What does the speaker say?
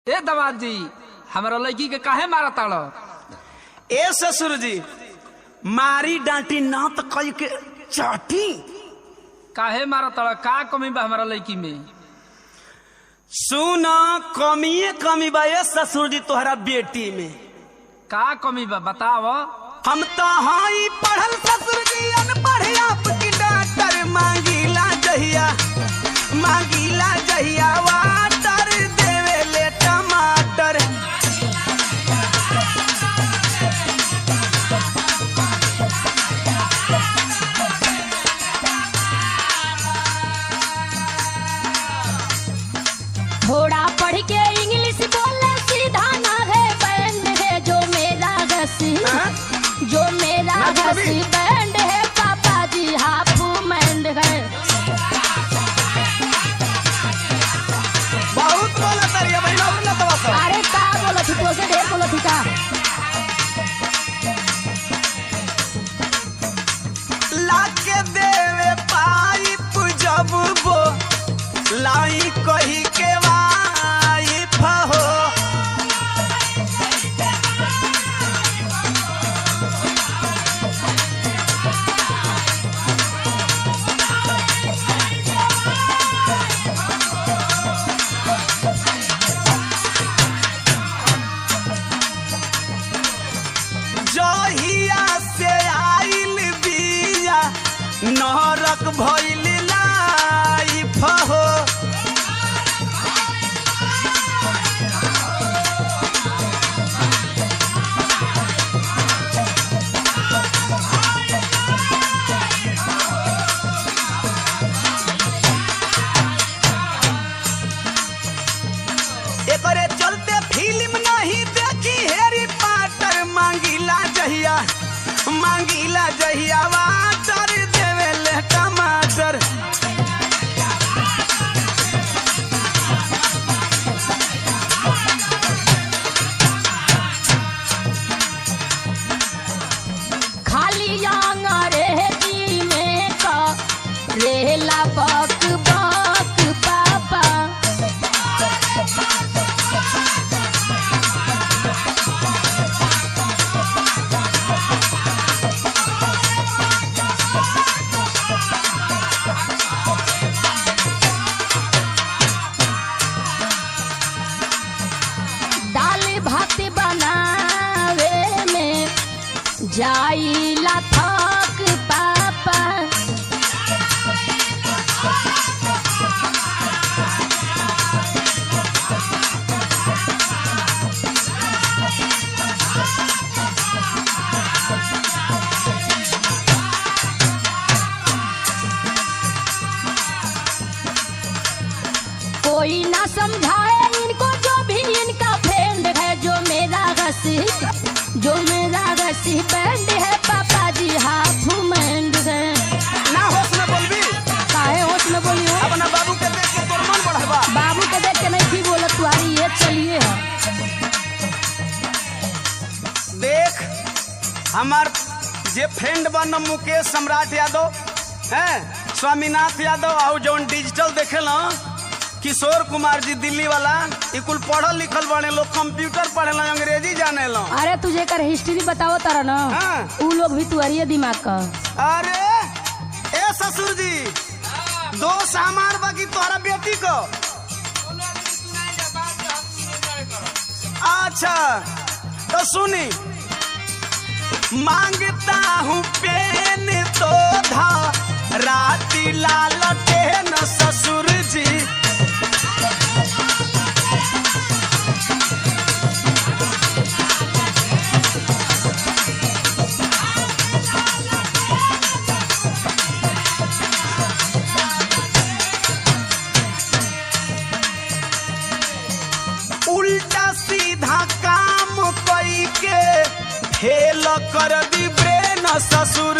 ए दवाद जी हमारा लड़की के काहे मारा ताड़ो? ए ससुर जी मारी डांटी ना तो कई के चाटी। काहे मारा ताड़ो? का कमी बा हमारा लड़की में? सुना कमी बा ए ससुर जी तोहरा बेटी में। का कमी बा बताओ। हम तो हाई पढ़ल ससुर जी अनपढ़ आपकी डॉक्टर मांगीला जहिया वाटर देवे ले टमाटर। थोड़ा पढ़ के इंग्लिश बोले सीधा ना है बैंड है जो मेरा घसी बैंड है पापा जी हाफ मैंड है। बहुत बोला तारिया भाई ना बोला तो बस। अरे का बोला थी तो से ढेर बोला थी का। लाके देवे पाइप जब वो लाई कही के वाइफ हो। जहिया से आइल बिया नरक भइल लाइफ हो। एकरे चलते फिल्म नहीं देखी हैरी पॉटर मांगीला जहिया वाटर देवे ले टमाटर। खाली अंग्रेजी में का रेला बक बक पापा। दाल भात बनावे में जाइला थक पापा। कोई ना समझाए इनको जो भी इनका फ्रेंड है जो मेरा घसी बैंड है पापा जी हाफ मैंड है। ना होश में बोलबी काहे होश में बोली हो? अपना बाबू के देख के तोर मन बढ़वा। बाबू के देख के नहीं थी बोला तुम्हारी ये चलिए है। देख हमार जे फ्रेंड बन मुकेश सम्राट यादव है, स्वामीनाथ यादव और जौन डिजिटल देखेला किशोर कुमार जी दिल्ली वाला इकुल पढ़ल लिखल बने लोग कंप्यूटर पढ़ेला अंग्रेजी जाने लो। अरे तुझे कर हिस्ट्री बताओ तारा ना। हाँ। उ लोग भी तुअरिए दिमाग का। अरे ए ससुर जी दोस्त हमार बाकी तोहरा बेटी को। अच्छा तो सुनी मांगता हूँ पेन तो धा राती लाल टेन ससुर जी। उल्टा सीधा काम कई के फेल कर दी ब्रेन ससुर